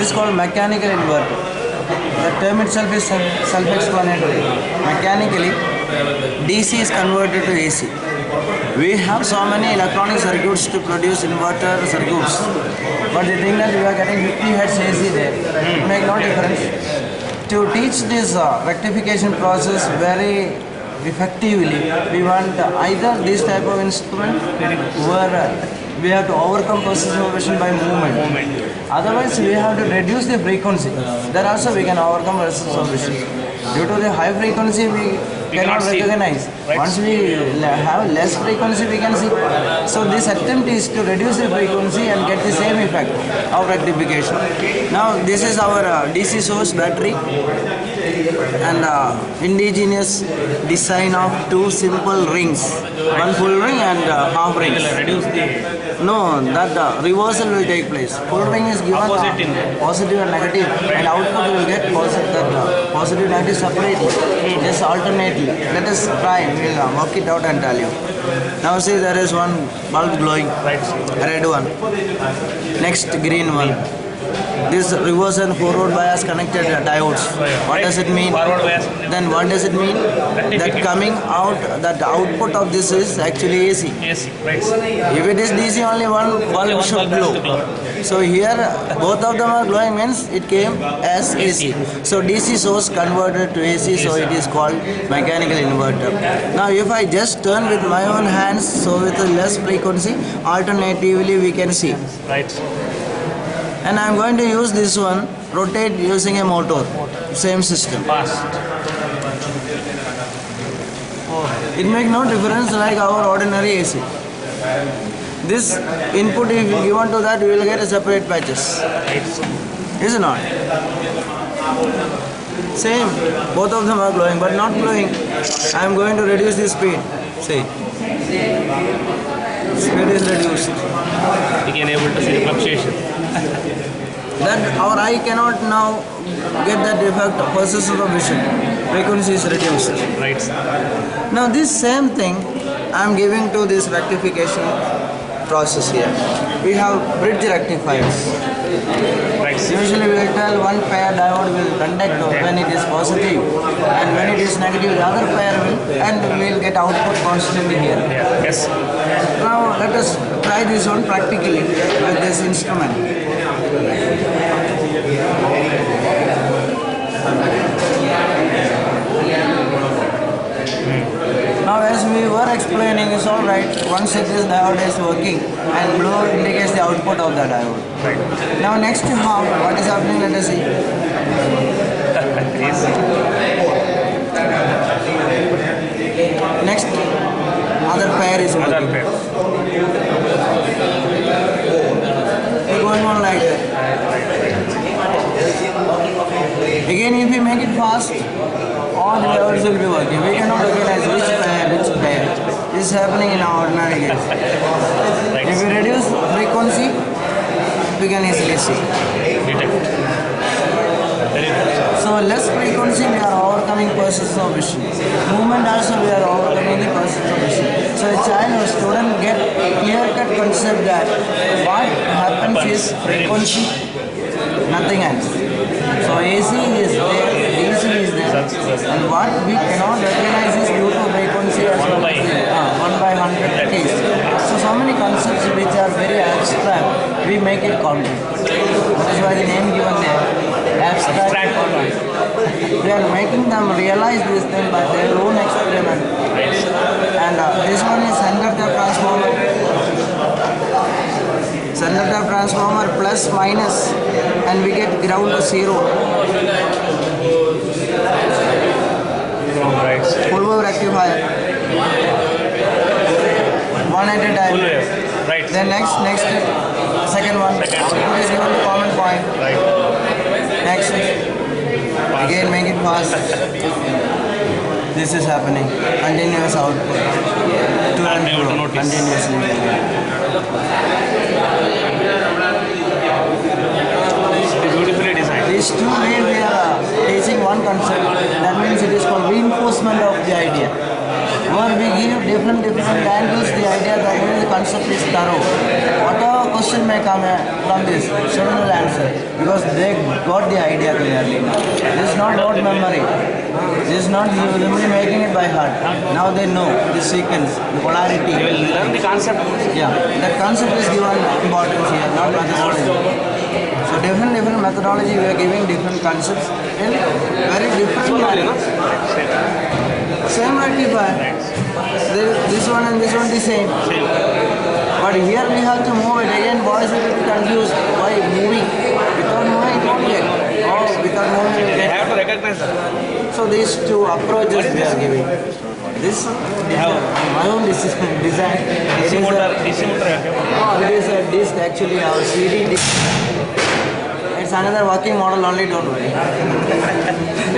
This is called mechanical inverter. The term itself is self-explanatory. Mechanically, DC is converted to AC. We have so many electronic circuits to produce inverter circuits, but the thing that we are getting 50 Hz AC there, it makes no difference. To teach this rectification process very effectively, we want either this type of instrument where we have to overcome process inversion by movement. Otherwise, we have to reduce the frequency. There also we can overcome process inversion. Due to the high frequency, we cannot recognize. Right. Once we have less frequency, we can see. So this attempt is to reduce the frequency and get the same effect of rectification. Now this is our DC source battery and indigenous design of two simple rings, one full ring and half ring. Reduce the No, that reversal will take place. Full ring is given Opposite in positive and negative, and output will get positive negative separately, just alternately. Let us try, we will work it out and tell you. Now see, there is one bulb glowing, red one, next green one. This reverse and forward bias connected diodes. What does it mean? Forward bias. Then what does it mean? That coming out, that the output of this is actually AC. AC, right. If it is DC, only one bulb should glow. So here both of them are glowing, means it came as AC. So DC source converted to AC, so it is called mechanical inverter. Now if I just turn with my own hands, so with a less frequency, alternatively we can see. Right. And I am going to use this one, rotate using a motor, same system. Fast. It makes no difference like our ordinary AC. This input, if you given to that, we will get a separate patches. Is it not? Same, both of them are glowing, but not glowing. I am going to reduce the speed. See, speed is reduced. We can able to see the fluctuation. That our eye cannot now get that effect of process of vision. Frequency is reduced. Right. Now this same thing I am giving to this rectification process here. We have bridge rectifiers. Right. Usually we will tell one pair diode will conduct when it is positive, and when it is negative the other pair will, and we will get output constantly here. Yeah. Yes. Now let us try this one practically with this instrument. Now as we were explaining, it's alright, once it is diode is working and blue indicates the output of the diode. Right. Now next half, what is happening, let us see. Next, other pair is working. Other pair. It's going on like that. Again, if we make it fast, all the levels will be working. We cannot recognize which pair. This is happening in our ordinary case. If we reduce frequency, we can easily see. Detect. Very good. So less frequency, we are overcoming process of vision. Movement also, we are overcoming the process of vision. So a child or student get clear-cut concept that what happens is frequency, nothing else. So AC is there, DC is there, and what we cannot recognize is due to frequency as well. 1 by 100 case. So many concepts which are very abstract, we make it concrete. That is why the name given there, abstract concrete. We are making them realize this thing by their own experiment. And this one is center tap transformer. Center tap transformer plus minus, and we get ground to zero. Right. Full wave rectifier. One at a time. Full wave. Right. Then next, second one. It is given the common point. Right. Next. Again make it fast. This is happening. Continuous output. To and fro. Continuously. Beautifully designed. These two ways we are teaching one concept. That means it is called reinforcement of the idea. Where we give different angles, the idea that the concept is thorough. Whatever question may come from this, student will answer because they got the idea clearly. This is not rote memory. This is not really making it by heart. Now they know the sequence, the polarity. They will learn the concept. Yeah, that concept is given importance here, not methodology. So different methodology, we are giving different concepts in very different manner. Same rectifier. This one and this one the same. But here we have to move it again. Boys will be confused. Why moving? Without moving, it won't get. Oh, without moving, it will They get. have to recognize that. So these two approaches we are giving. This my own design. DC motor, DC motor. Oh, it is a disc actually, our CD disc. It's another working model only, don't worry.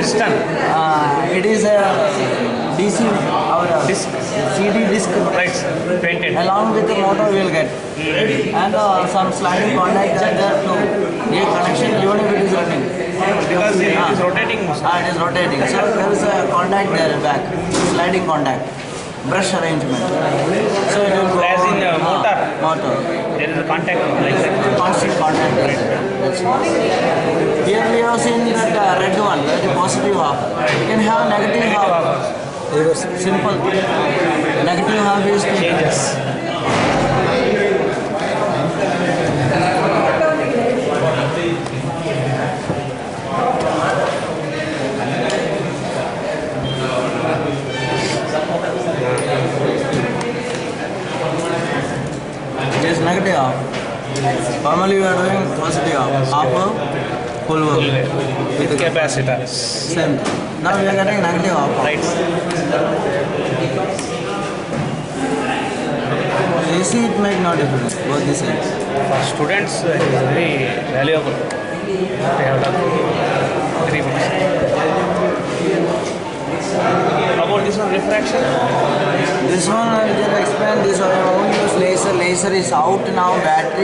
It's done. It is a DC, our Disc. CD disc. Right. Painted. Along with the motor we will get. And some sliding contact are there to give connection even if it is running. Because it is rotating motion. It is rotating. So there is a contact there back, sliding contact, brush arrangement. So it will go As in on, motor. Motor. There is a contact like that. Constant contact. That's it. Here we have seen that red one, the positive half. You can have negative half. Simple. Negative half is to Changes. it is negative half. Normally we are doing positive half. Half of full work. With capacitor. Same. Now we are getting negative half. Right. AC it make no difference. Both the sides. For students, it is very valuable. They have done very good. About this one, refraction. This one I will just explain this. I won't use laser. Laser is out now. Battery.